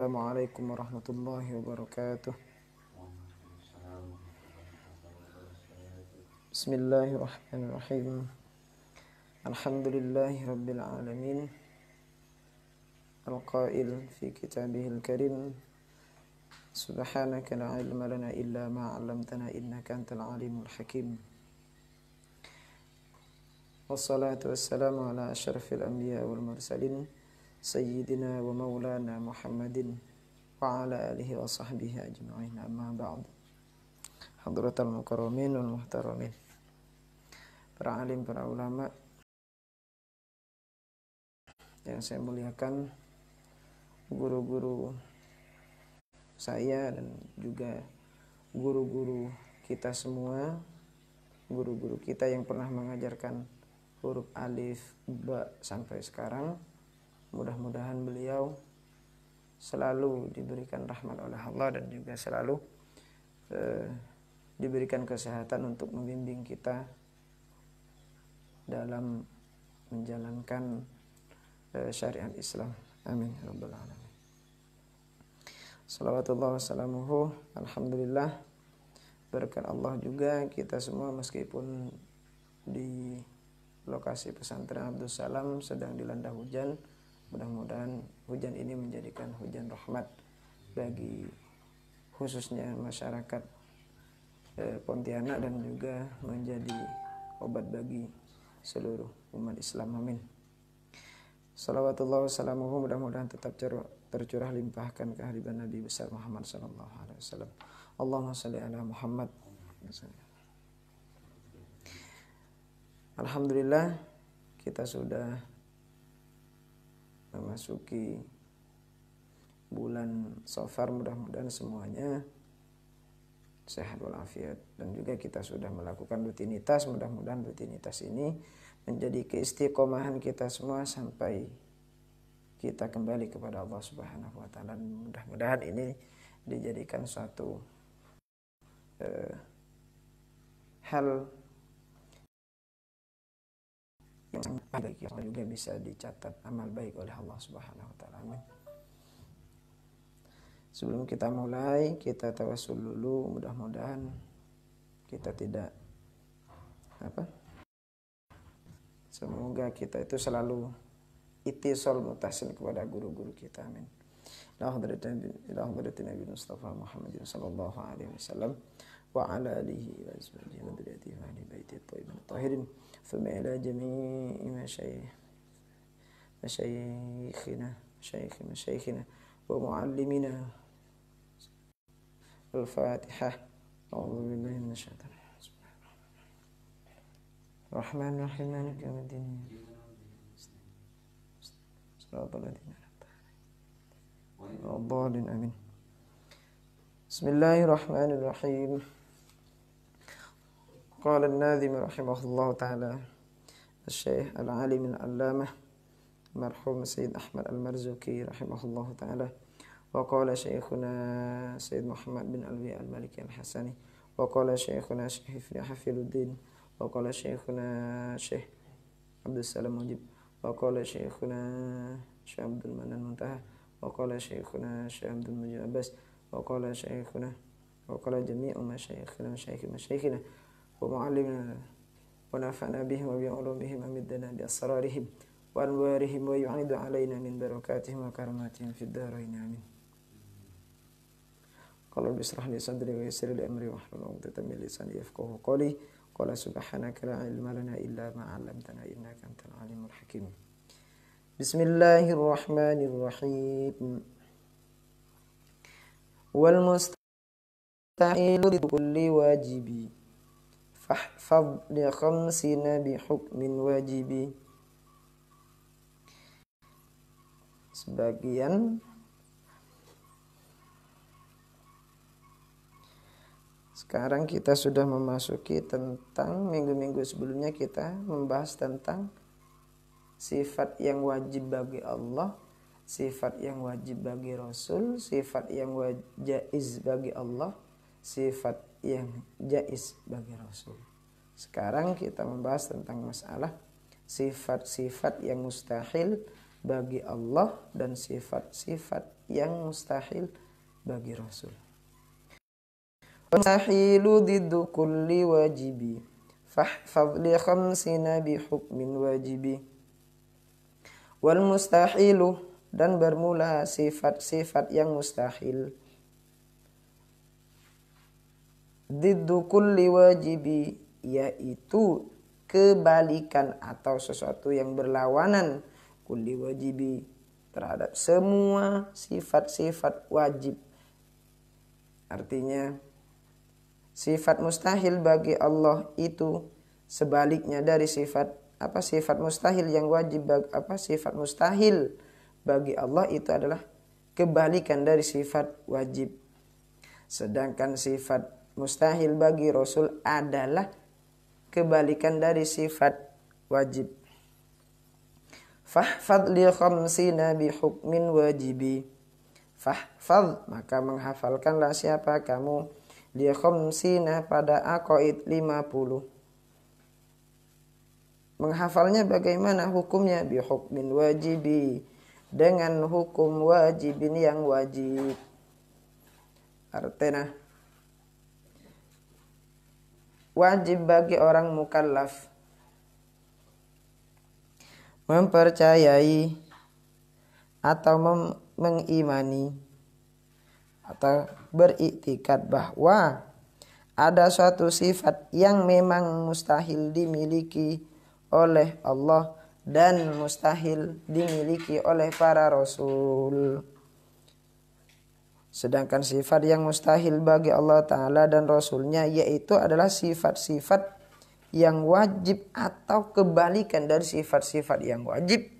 Assalamualaikum warahmatullahi wabarakatuh. Bismillahirrahmanirrahim. Alhamdulillahi rabbil alamin. Al-qail fi kitabihil karim. Subhanaka la ilma lana illa ma 'allamtana innaka antal alimul hakim. Wassalatu wassalamu ala asyrafil anbiya wal mursalin sayyidina wa maulana Muhammadin wa ala alihi wa sahbihi ajma'in, amma ba'd. Hadratal mukarramin wal muhtaramin, para alim, para ulama yang saya muliakan, guru-guru saya dan juga guru-guru kita semua, guru-guru kita yang pernah mengajarkan huruf alif, ba sampai sekarang. Mudah-mudahan beliau selalu diberikan rahmat oleh Allah dan juga selalu diberikan kesehatan untuk membimbing kita dalam menjalankan syariat Islam. Amin ya rabbal alamin. Salawatullah wassalamuhu. Alhamdulillah, berkat Allah juga kita semua meskipun di lokasi pesantren Abdus Salam sedang dilanda hujan, mudah-mudahan hujan ini menjadikan hujan rahmat bagi khususnya masyarakat Pontianak dan juga menjadi obat bagi seluruh umat Islam. Amin. Salawatullah wassalamuhu, mudah-mudahan tetap tercurah limpahkan kehadiran Nabi besar Muhammad sallallahu alaihi wasallam. Allahumma shalli ala Muhammad. Alhamdulillah, kita sudah memasuki bulan Safar, mudah-mudahan semuanya sehat walafiat dan juga kita sudah melakukan rutinitas. Mudah-mudahan rutinitas ini menjadi keistiqomahan kita semua sampai kita kembali kepada Allah Subhanahu wa taala. Mudah-mudahan ini dijadikan suatu hal yang baik, yang juga bisa dicatat amal baik oleh Allah Subhanahu wa taala. Amin. Sebelum kita mulai, kita tawassul dulu, mudah-mudahan kita tidak semoga kita itu selalu ittisal mutasil kepada guru-guru kita. Amin. Ila hadratin Nabi Mustafa Muhammadin sallallahu alaihi wasallam wa ala alihi wa azwajihi wa dzurriyyatihi wa ahli baitihi thayyibin tahirin. Thumma ila jami'i masyayikhina wa muallimina. Al-Fatihah. A'udzu billahi minasy syaithanir rajim. Rahmanir Rahim, Maliki yaumiddin. Shiratal ladzina an'amta 'alaihim. Amin. Bismillahirrahmanirrahim. Qala an-nadhim rahimahullahu ta'ala Asy-Syaikh al-Alim al-Allamah marhum Sayyid Ahmad al-Marzuki rahimahullahu ta'ala. Wa qala Syekhuna Sayyid Muhammad bin Alwi al-Maliki al-Hasani. Wa qala Syekhuna Syekh Hafiluddin. Wa qala Syekhuna Syekh Abdus Salam Mujib. Wa qala Syekhuna Syekh Abdul Manan Muntaha. Wa qala Syekhuna Syekh Abdul Mujib Abbas. Wa qala Syekhuna wa qala jami'u masyayikhina wa mu'allimina wa nafa'na bihim wa bi'ulumihim amiddana bi asrarihim wa anwarihim wa yu'idu alaina min barakatihim wa karamatihim fid dharain. Amin. Qala bisrah li sadri wa yassir li amri wahlul 'uqdatam min lisani yafqahu qawli. Qala subhanaka la ilma lana illa ma 'allamtana innaka antal alimul hakim. Bismillahirrahmanirrahim. Wal mustahilu bi kulli wajibi fahfadh li khamsina bi hukmin wajibi. Sekarang kita sudah memasuki tentang minggu-minggu sebelumnya kita membahas tentang sifat yang wajib bagi Allah, sifat yang wajib bagi Rasul, sifat yang jaiz bagi Allah, sifat yang jaiz bagi Rasul. Sekarang kita membahas tentang masalah sifat-sifat yang mustahil bagi Allah dan sifat-sifat yang mustahil bagi Rasul. Mustahilu diddu kulli wajibi fahfadh li khamsina bi hukmin wajibi. Wal mustahilu, dan bermula sifat-sifat yang mustahil. Diddu kulli wajibi, yaitu kebalikan atau sesuatu yang berlawanan kulli wajibi, terhadap semua sifat-sifat wajib. Artinya sifat mustahil bagi Allah itu sebaliknya dari sifat sifat mustahil yang wajib sifat mustahil bagi Allah itu adalah kebalikan dari sifat wajib. Sedangkan sifat mustahil bagi Rasul adalah kebalikan dari sifat wajib. Fahfadh li khamsina bi hukmin wajibi. Fahfadh, maka menghafalkanlah siapa kamu, li khamsina pada aqaid 50. Menghafalnya bagaimana hukumnya? Bi hukmin wajibi, dengan hukum wajibin yang wajib. Artinya wajib bagi orang mukallaf mempercayai atau mengimani atau beriktikad bahwa ada suatu sifat yang memang mustahil dimiliki oleh Allah dan mustahil dimiliki oleh para Rasul. Sedangkan sifat yang mustahil bagi Allah Ta'ala dan Rasulnya yaitu adalah sifat-sifat yang wajib atau kebalikan dari sifat-sifat yang wajib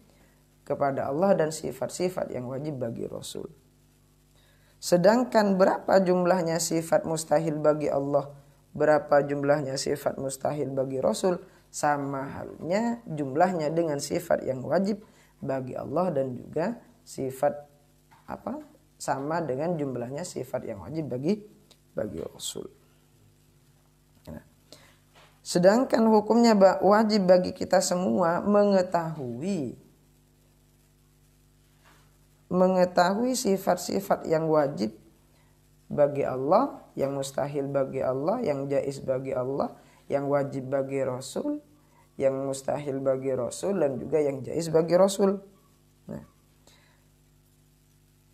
kepada Allah dan sifat-sifat yang wajib bagi Rasul. Sedangkan berapa jumlahnya sifat mustahil bagi Allah, berapa jumlahnya sifat mustahil bagi Rasul, sama halnya jumlahnya dengan sifat yang wajib bagi Allah dan juga sifat sama dengan jumlahnya sifat yang wajib bagi Rasul. Nah, sedangkan hukumnya wajib bagi kita semua mengetahui sifat-sifat yang wajib bagi Allah, yang mustahil bagi Allah, yang jaiz bagi Allah, yang wajib bagi Rasul, yang mustahil bagi Rasul, dan juga yang jaiz bagi Rasul. Nah,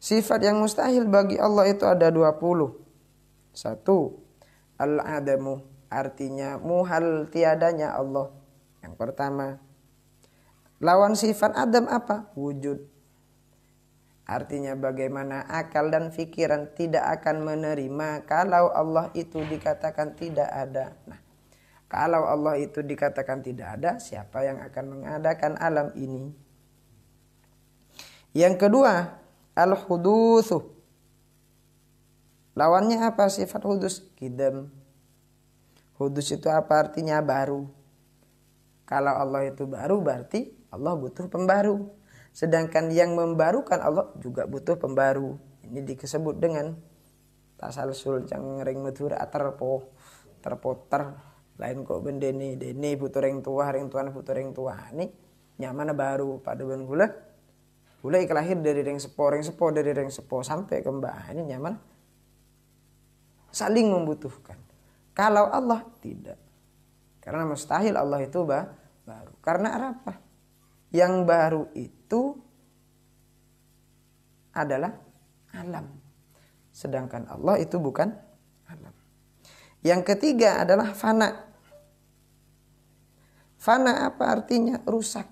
sifat yang mustahil bagi Allah itu ada 20. 1. Al-adamu, artinya muhal, tiadanya Allah. Yang pertama. Lawan sifat adam apa? Wujud. Artinya bagaimana akal dan pikiran tidak akan menerima kalau Allah itu dikatakan tidak ada. Nah, kalau Allah itu dikatakan tidak ada, siapa yang akan mengadakan alam ini? Yang kedua, al-hudutsu. Lawannya apa sifat hudus? Qidam. Hudus itu apa artinya? Baru. Kalau Allah itu baru berarti Allah butuh pembaru. Sedangkan yang membarukan Allah juga butuh pembaru. Ini disebut dengan tasalsul cangring metur terpoter. Lain kok bendeni deni butuh ring tuan butuh ring tua ini nyaman baru pada ben gula lahir dari ring sepo dari ring sepo sampai ke mbah ini nyaman saling membutuhkan. Kalau Allah tidak, karena mustahil Allah itu baru. Karena apa? Yang baru itu adalah alam, sedangkan Allah itu bukan alam. Yang ketiga adalah fana. Fana apa artinya? Rusak.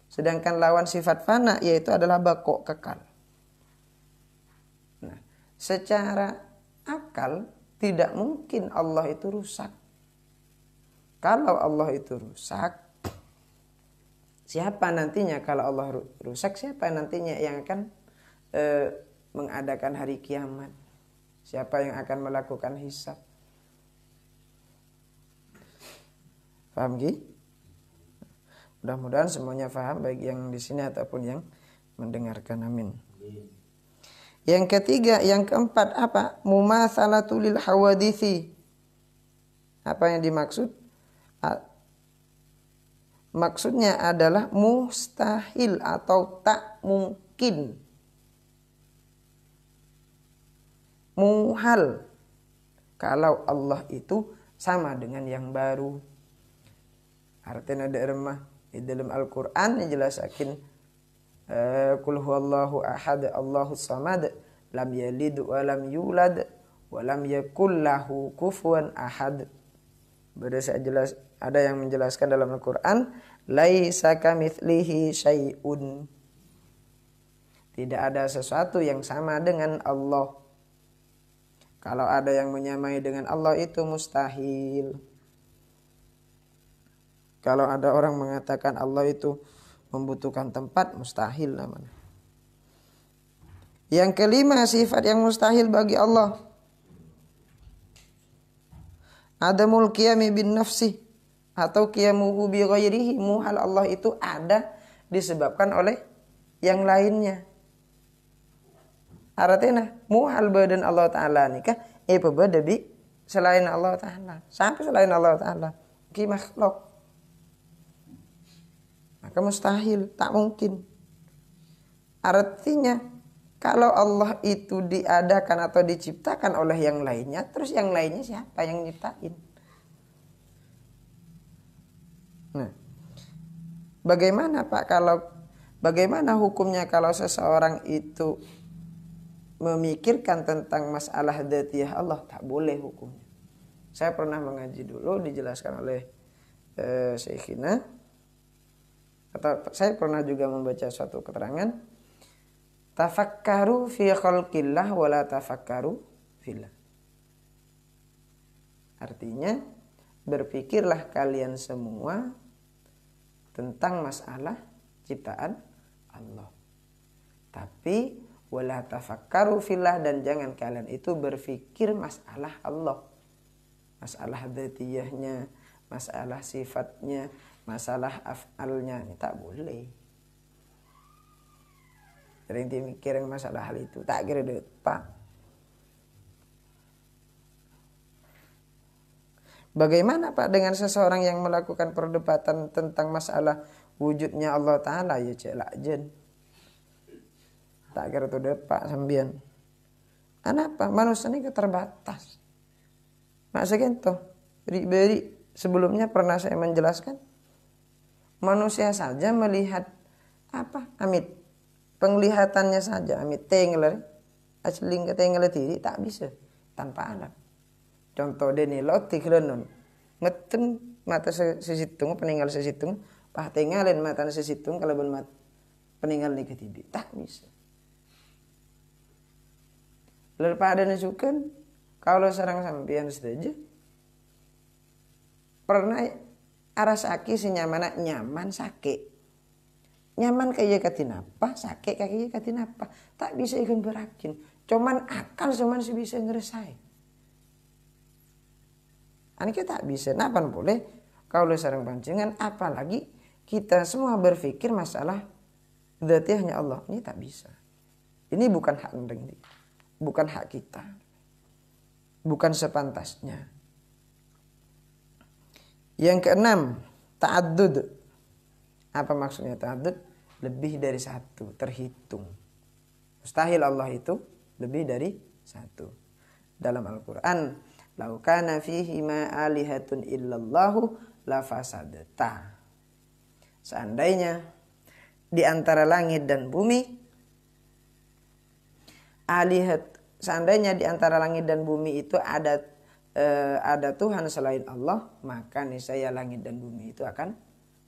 Sedangkan lawan sifat fana yaitu adalah baqo, kekal. Nah, secara akal tidak mungkin Allah itu rusak. Kalau Allah itu rusak, siapa nantinya kalau Allah rusak, siapa nantinya yang akan mengadakan hari kiamat? Siapa yang akan melakukan hisab? Paham Ki? Mudah-mudahan semuanya paham, baik yang di sini ataupun yang mendengarkan. Amin. Yang ketiga, yang keempat apa? Mumatsalatul lil hawaditsi. Apa yang dimaksud? Maksudnya adalah mustahil atau tak mungkin muhal kalau Allah itu sama dengan yang baru. Artinya di dalam Al-Quran dijelasakin qul huwallahu ahad Allahus samad lam yalid wa lam yulad wa lam yakul lahu kufuwan ahad. Jelas ada yang menjelaskan dalam Al-Quran laisa kamitslihi syai'un. Tidak ada sesuatu yang sama dengan Allah. Kalau ada yang menyamai dengan Allah itu mustahil. Kalau ada orang mengatakan Allah itu membutuhkan tempat, mustahil namanya. Yang kelima, sifat yang mustahil bagi Allah. Adamul qiyami bin nafsi atau qiyamuhu bi ghairihi. Muhal Allah itu ada disebabkan oleh yang lainnya. Artinya muhal badan Allah Ta'ala nikah berbeda bi selain Allah Ta'ala. Sampai selain Allah Ta'ala ki makhluk. Maka mustahil, tak mungkin. Artinya kalau Allah itu diadakan atau diciptakan oleh yang lainnya, terus yang lainnya siapa yang nyiptain? Nah, bagaimana hukumnya kalau seseorang itu memikirkan tentang masalah dzatiyah Allah? Tak boleh hukumnya. Saya pernah mengaji dulu, dijelaskan oleh Syekhina, atau saya pernah juga membaca suatu keterangan, tafakkaru fi khalqillah wa la tafakkaru fillah. Artinya berpikirlah kalian semua tentang masalah ciptaan Allah, tapi wala tafakkaru fillah, dan jangan kalian itu berpikir masalah Allah, masalah dzatiyahnya, masalah sifatnya, masalah af'alnya. Ini tak boleh. Sering dimikir masalah hal itu, tak kira deh Pak. Bagaimana Pak dengan seseorang yang melakukan perdebatan tentang masalah wujudnya Allah Ta'ala? Ya celak jen. Tak kira tuh depak sambian. Kenapa? Manusia ini terbatas. Maksudnya itu beri sebelumnya pernah saya menjelaskan. Manusia saja melihat amit penglihatannya saja, amit tenggeler asling ke tenggeler diri tak bisa tanpa alat. Contoh dene lotik renon ngeten mata sesitung peninggal sesitung pah tengalin mata sesitung kalau ben peninggal ni ketibi tak bisa. Lerpada nasukan kalau sarang sampian saja pernah arasaki senyamana nyaman sakit. Nyaman kayak katinapa, sakit kayak katinapa. Tak bisa ikut berakin. Cuman akal cuman bisa ngeresai. Ani kita tak bisa. Napa boleh kalau sarang pancingan, apalagi kita semua berpikir masalah dzatiyahnya Allah. Ini tak bisa. Ini bukan hak negeri. Bukan hak kita. Bukan sepantasnya. Yang keenam, ta'addud. Apa maksudnya ta'addud? Lebih dari satu, terhitung. Mustahil Allah itu lebih dari satu. Dalam Al-Quran, "Lau kana fihi ma alihatun illallahu lafasadata." Seandainya di antara langit dan bumi seandainya di antara langit dan bumi itu ada Tuhan selain Allah, maka niscaya langit dan bumi itu akan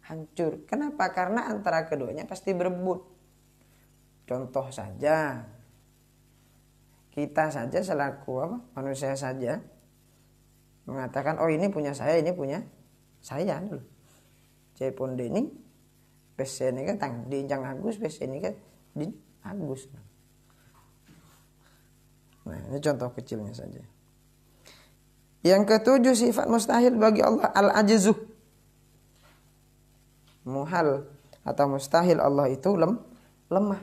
hancur. Kenapa? Karena antara keduanya pasti berebut. Contoh saja, kita saja selaku manusia saja mengatakan, oh ini punya saya, ini punya saya. Cepon ini, PC ini kan diinjang Agus, PC ini kan di Agus. Nah, ini contoh kecilnya saja. Yang ketujuh, sifat mustahil bagi Allah al-ajzu. Muhal atau mustahil Allah itu lemah.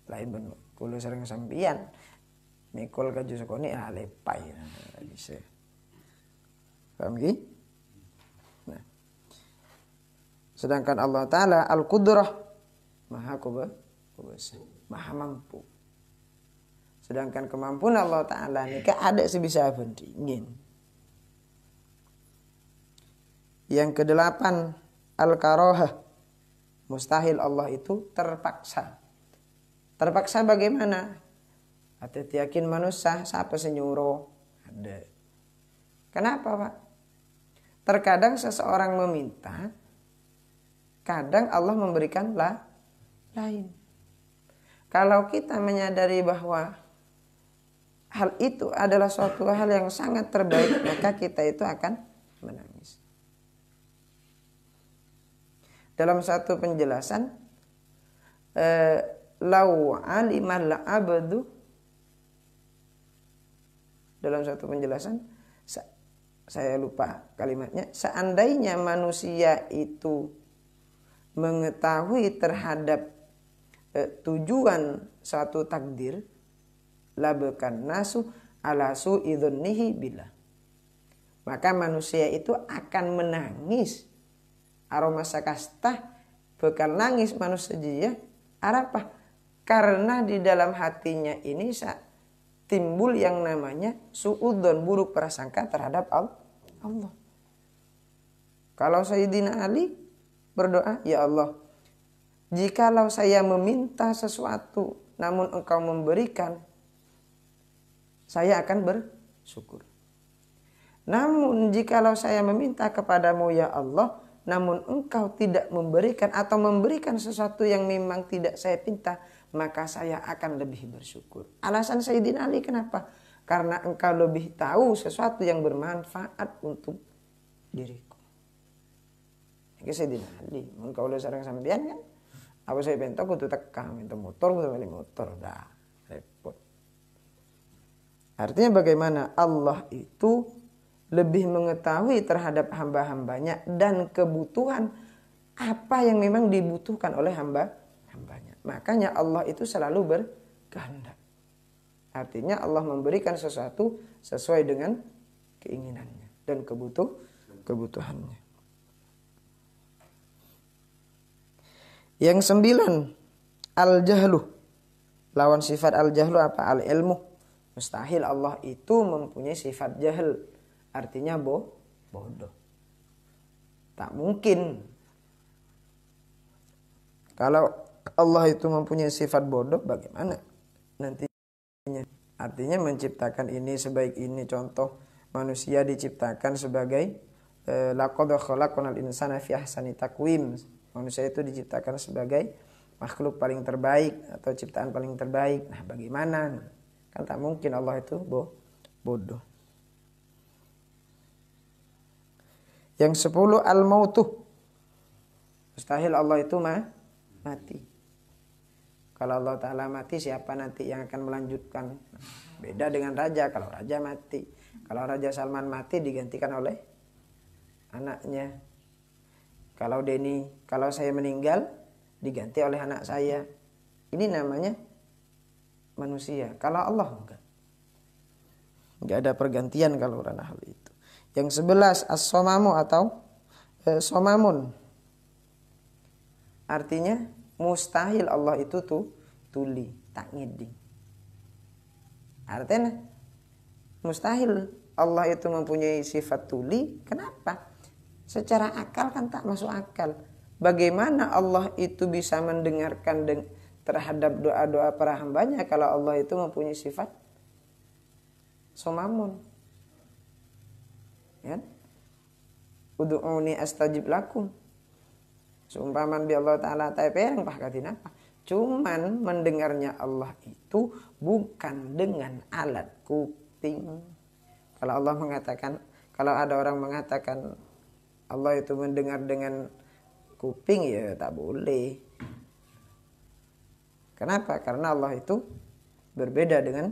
Lain benar. Kulo sering sampian mikul ka jusukoni lepai. Bisa. Paham ki? Nah. Sedangkan Allah Ta'ala al-Qudrah, Maha Kuasa, Maha mampu. Sedangkan kemampuan Allah Ta'ala ini ada sebisa pendingin. Yang kedelapan, al-karohah. Mustahil Allah itu terpaksa. Terpaksa bagaimana? Hati yakin manusia siapa senyuruh? Ada. Kenapa Pak? Terkadang seseorang meminta, kadang Allah memberikan lain. Kalau kita menyadari bahwa hal itu adalah suatu hal yang sangat terbaik, maka kita itu akan menangis. Dalam satu penjelasan, lau alimal abdu, dalam satu penjelasan, saya lupa kalimatnya, seandainya manusia itu mengetahui terhadap tujuan suatu takdir, labekan nasu ala su'idhunnihi billah, maka manusia itu akan menangis. Aroma sakastah bakal nangis manusia apa? Karena di dalam hatinya ini timbul yang namanya suudzon, buruk prasangka terhadap Allah. Kalau Sayyidina Ali berdoa, ya Allah, jikalau saya meminta sesuatu namun engkau memberikan, saya akan bersyukur. Namun jikalau saya meminta kepadamu ya Allah, namun engkau tidak memberikan atau memberikan sesuatu yang memang tidak saya pinta, maka saya akan lebih bersyukur. Alasan Sayyidina Ali kenapa? Karena engkau lebih tahu sesuatu yang bermanfaat untuk diriku. Ini Sayyidina Ali. Engkau udah sarang sampean kan? Apa saya pentok kudu teka, minta motor kudu beli motor, dah repot. Artinya bagaimana Allah itu lebih mengetahui terhadap hamba-hambanya dan kebutuhan apa yang memang dibutuhkan oleh hambanya. Makanya Allah itu selalu berkehendak. Artinya Allah memberikan sesuatu sesuai dengan keinginannya dan kebutuhannya. Yang 9, al-jahlu. Lawan sifat al-jahlu apa? Al-ilmu. Mustahil Allah itu mempunyai sifat jahil. Artinya bodoh. Tak mungkin. Kalau Allah itu mempunyai sifat bodoh, bagaimana nantinya? Artinya menciptakan ini sebaik ini. Contoh, manusia diciptakan sebagai laqad khalaqnal insana fi ahsani taqwim. Manusia itu diciptakan sebagai makhluk paling terbaik atau ciptaan paling terbaik. Nah, bagaimana? Kan tak mungkin Allah itu bodoh. Yang 10, al-mautuh. Mustahil Allah itu mati. Kalau Allah Ta'ala mati, siapa nanti yang akan melanjutkan? Beda dengan raja. Kalau raja mati, kalau Raja Salman mati digantikan oleh anaknya. Kalau kalau saya meninggal diganti oleh anak saya. Ini namanya manusia. Kalau Allah enggak ada pergantian kalau ranah hal itu. Yang 11, as-somamu atau somamun. Artinya mustahil Allah itu tuli, tak ngiding. Artinya mustahil Allah itu mempunyai sifat tuli. Kenapa? Secara akal kan tak masuk akal. Bagaimana Allah itu bisa mendengarkan terhadap doa-doa para hambanya kalau Allah itu mempunyai sifat somamun? Ya. Ud'uni astajib lakum. Seumpaman bi Allah Ta'ala taperang pahkatin apa? Cuman mendengarnya Allah itu bukan dengan alat kuping. Kalau Allah mengatakan, kalau ada orang mengatakan Allah itu mendengar dengan kuping, ya tak boleh. Kenapa? Karena Allah itu berbeda dengan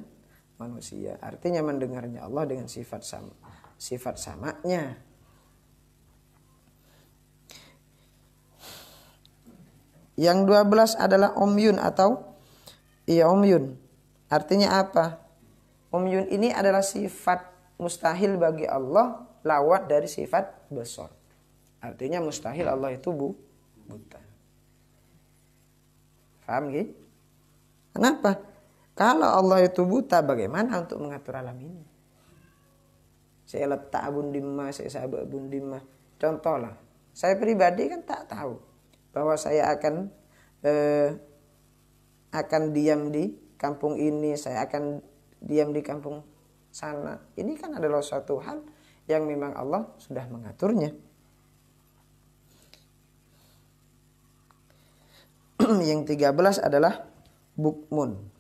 manusia. Artinya mendengarnya Allah dengan sifat samanya. Yang 12 adalah omyun atau omyun. Artinya apa? Omyun ini adalah sifat mustahil bagi Allah, lawat dari sifat besar. Artinya mustahil Allah itu buta. Paham gitu? Kenapa? Kalau Allah itu buta, bagaimana untuk mengatur alam ini? Saya letak bundimah, saya sabak bundimah. Contoh lah, saya pribadi kan tak tahu bahwa saya akan diam di kampung ini, saya akan diam di kampung sana. Ini kan adalah suatu hal yang memang Allah sudah mengaturnya. Yang 13 adalah bukmun.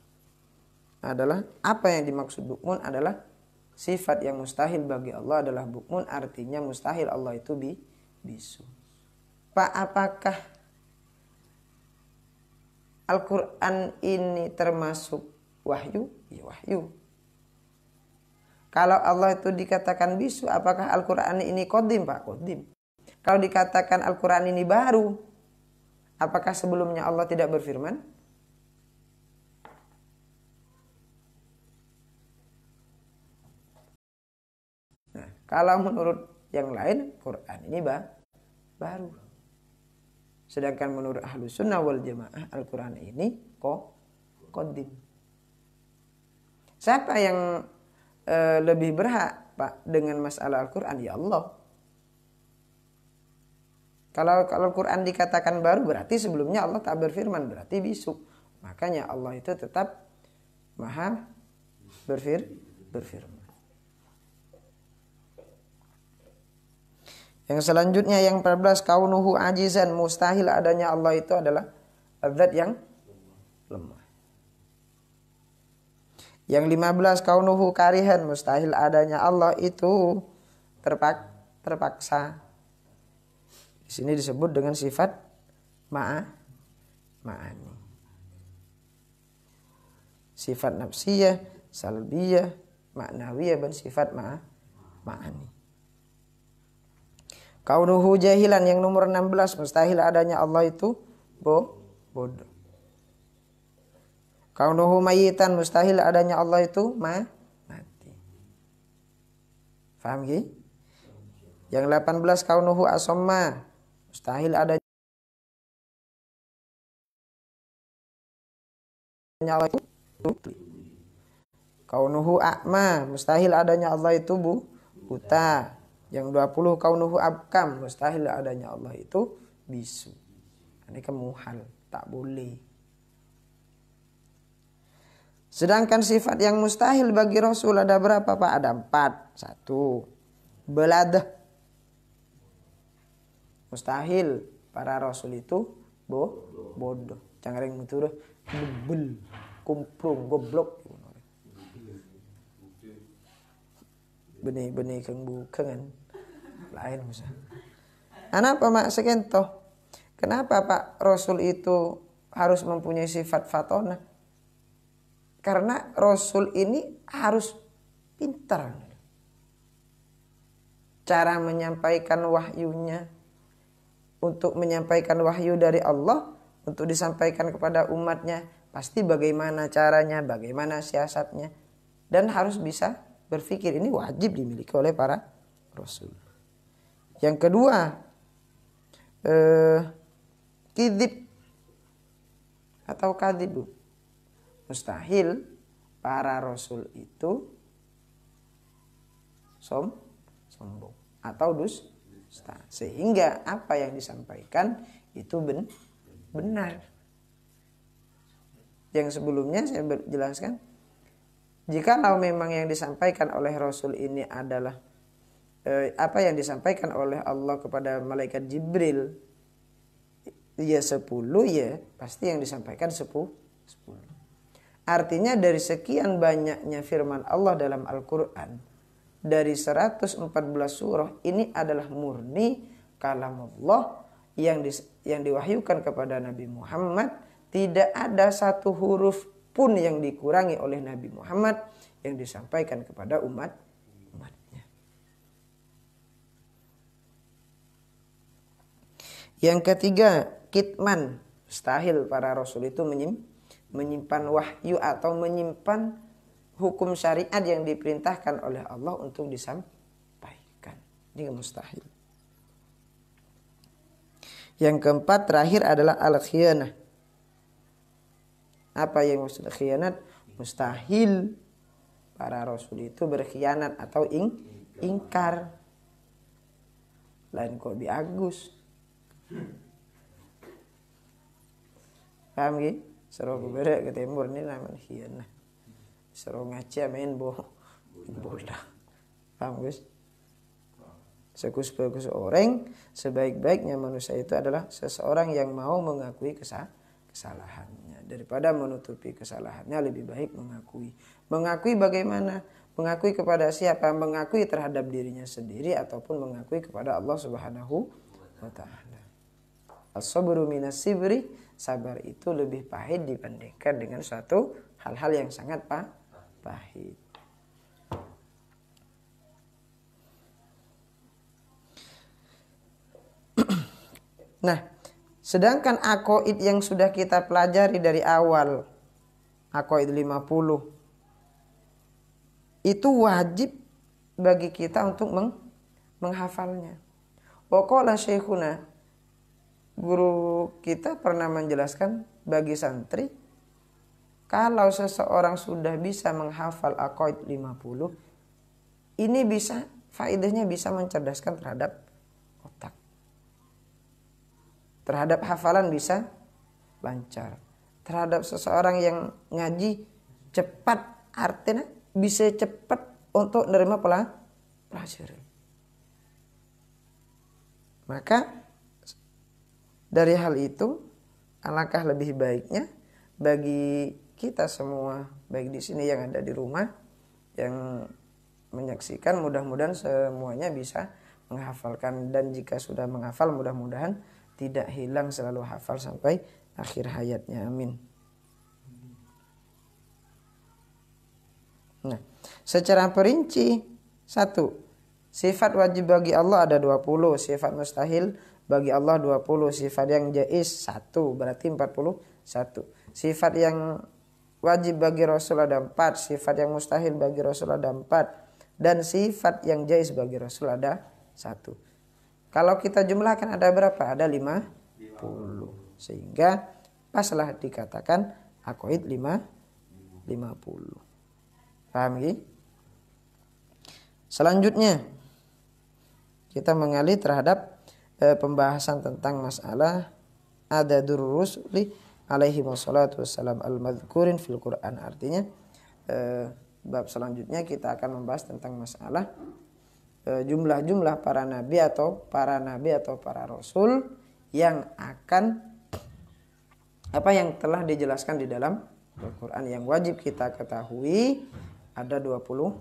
Adalah apa yang dimaksud bukmun adalah sifat yang mustahil bagi Allah adalah bukmun, artinya mustahil Allah itu bisu. Pak, apakah Al-Quran ini termasuk wahyu? Ya, wahyu. Kalau Allah itu dikatakan bisu, apakah Al-Quran ini qadim, Pak? Qadim. Kalau dikatakan Al-Quran ini baru, apakah sebelumnya Allah tidak berfirman? Nah, kalau menurut yang lain, Quran ini baru. Sedangkan menurut Ahlus Sunnah wal Jamaah, Al-Quran ini qadim. Siapa yang lebih berhak, Pak, dengan masalah Al-Quran? Ya Allah. Kalau Al-Quran dikatakan baru, berarti sebelumnya Allah tak berfirman, berarti bisu. Makanya Allah itu tetap maha berfirman. Yang selanjutnya yang 14, kaunuhu ajizan, mustahil adanya Allah itu adalah zat yang lemah. Yang 15, kaunuhu karihan, mustahil adanya Allah itu terpaksa. Di sini disebut dengan sifat ma'ani. Sifat nafsiyah, salbiyah, maknawiyah, dan sifat ma'ani. Kaunuhu jahilan, yang nomor 16, mustahil adanya Allah itu bodoh. Kaunuhu mayitan, mustahil adanya Allah itu mati. Faham ki? Yang 18, kaunuhu asomma, mustahil adanya Allah itu tuli. Kaunuhu a'ma, mustahil adanya Allah itu buta. Yang 20, kaunuhu abkam, mustahil adanya Allah itu bisu. Ini kemuhal, tak boleh. Sedangkan sifat yang mustahil bagi Rasul ada berapa, Pak? Ada 4. 1, beladah. Mustahil para Rasul itu bodoh. Jangan yang mutur bebel, kumprung, goblok. Benih-benih kang bukan lain masa. Kenapa mak sekento? Kenapa Pak Rasul itu harus mempunyai sifat fatona? Karena Rasul ini harus pintar. Cara menyampaikan wahyunya, untuk menyampaikan wahyu dari Allah, untuk disampaikan kepada umatnya, pasti bagaimana caranya, bagaimana siasatnya. Dan harus bisa berpikir, ini wajib dimiliki oleh para Rasul. Yang kedua, kidib atau kadibu. Mustahil para Rasul itu sombong atau dusta, sehingga apa yang disampaikan itu benar. Yang sebelumnya saya jelaskan, jikalau memang yang disampaikan oleh Rasul ini adalah apa yang disampaikan oleh Allah kepada malaikat Jibril, ya 10, ya pasti yang disampaikan 10. Artinya dari sekian banyaknya firman Allah dalam Al-Quran, dari 114 surah, ini adalah murni kalam Allah yang diwahyukan kepada Nabi Muhammad. Tidak ada satu huruf pun yang dikurangi oleh Nabi Muhammad yang disampaikan kepada umatnya. Yang ketiga, kitman. Mustahil para Rasul itu menyimpan wahyu atau menyimpan hukum syariat yang diperintahkan oleh Allah untuk disampaikan. Ini mustahil. Yang keempat terakhir adalah al-khiyanah. Apa yang maksud khianat? Mustahil para rasul itu berkhianat atau ingkar. Lain kok Bi Agus. Paham gak? Seru berek ke timur ini namanya khianat. Seru ngaca main bola. Paham guys? Sebagus orang, sebaik-baiknya manusia itu adalah seseorang yang mau mengakui kesalahannya. Daripada menutupi kesalahannya, lebih baik mengakui. Mengakui bagaimana? Mengakui kepada siapa? Mengakui terhadap dirinya sendiri ataupun mengakui kepada Allah Subhanahu wa ta'ala. As-sabru minas sibri, sabar itu lebih pahit dibandingkan dengan suatu hal-hal yang sangat pahit. Nah, sedangkan aqaid yang sudah kita pelajari dari awal, aqaid 50, itu wajib bagi kita untuk menghafalnya. Wa qala syekhuna, guru kita pernah menjelaskan bagi santri, kalau seseorang sudah bisa menghafal aqaid 50, ini bisa, faedahnya bisa mencerdaskan terhadap otak. Terhadap hafalan bisa lancar. Terhadap seseorang yang ngaji cepat, artinya bisa cepat untuk menerima pelajaran. Maka dari hal itu, alangkah lebih baiknya bagi kita semua, baik di sini yang ada di rumah, yang menyaksikan, mudah-mudahan semuanya bisa menghafalkan. Dan jika sudah menghafal, mudah-mudahan tidak hilang, selalu hafal sampai akhir hayatnya. Amin. Nah, secara perinci, 1. Sifat wajib bagi Allah ada 20, sifat mustahil bagi Allah 20, sifat yang jaiz 1, berarti 41. Sifat yang wajib bagi Rasul ada 4, sifat yang mustahil bagi Rasul ada 4, dan sifat yang jaiz bagi Rasul ada 1. Kalau kita jumlahkan ada berapa? Ada 50. Sehingga paslah dikatakan aqaid 50. Paham ya? Selanjutnya kita mengalih terhadap pembahasan tentang masalah adadur rusuli alaihi wassalatu wassalam al-madhkurin fil Quran. Artinya bab selanjutnya kita akan membahas tentang masalah jumlah-jumlah para nabi atau para rasul yang akan yang telah dijelaskan di dalam Al-Quran, yang wajib kita ketahui ada 25.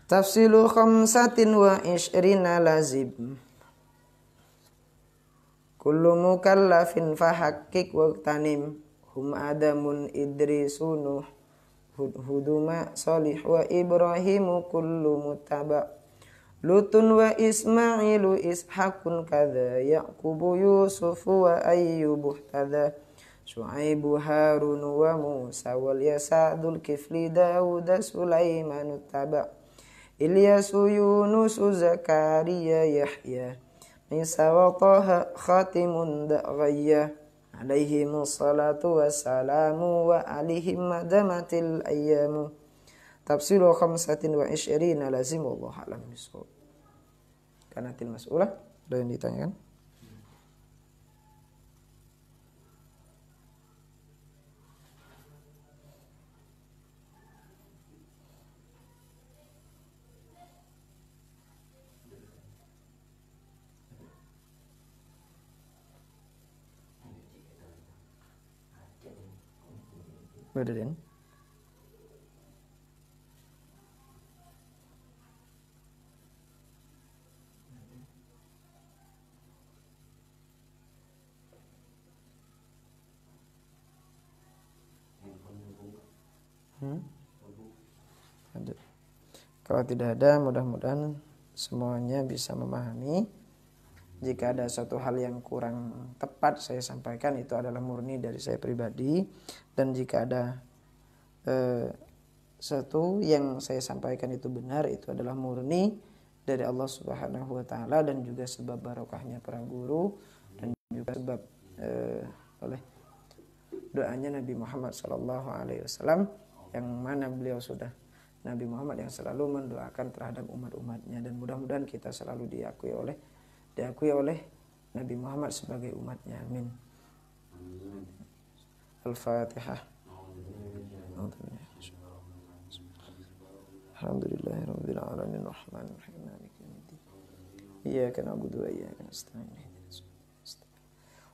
Tafsilu khamsatin wa ishrina lazib, kullu mukallafin fahakkik waqtanim, hum adamun idrisunuh Huduma Salih wa Ibrahimu kullu muttaba, Lutun wa Ismailu Ishakun kadha, Yaqubu Yusufu wa Ayyubu kadha, Syuaibu Harun wa Musa wal Yasadul Kifli Dawuda Sulaimanu taba, Ilyasu Yunusu Zakaria Yahya, Isa wa Taha Khatimun Da'ghayya, alaihimu salatu wassalamu wa alihim madamatil ayyamu. Tafsiru khamsatin wa isyrina lazim, wallahu a'lam bishawab. Kanatil mas'ulah, ada yang ditanyakan? Berdiri. Ada. Kalau tidak ada, mudah-mudahan semuanya bisa memahami. Jika ada suatu hal yang kurang tepat saya sampaikan, itu adalah murni dari saya pribadi. Dan jika ada satu yang saya sampaikan itu benar, itu adalah murni dari Allah Subhanahu wa ta'ala, dan juga sebab barokahnya para guru, dan juga sebab oleh doanya Nabi Muhammad SAW, yang mana beliau sudah Nabi Muhammad yang selalu mendoakan terhadap umat-umatnya, dan mudah-mudahan kita selalu diakui oleh Nabi Muhammad sebagai umatnya. Amin. Al-Fatihah. Alhamdulillahirabbil alamin arrahmanir rahim maliki yaumiddin. Iyyaka na'budu wa iyyaka nasta'in.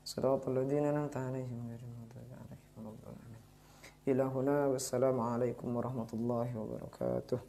Shiratal ladzina an'amta 'alaihim ghairil maghdubi 'alaihim waladdallin. Ilahuna wassalamu alaikum warahmatullahi wabarakatuh.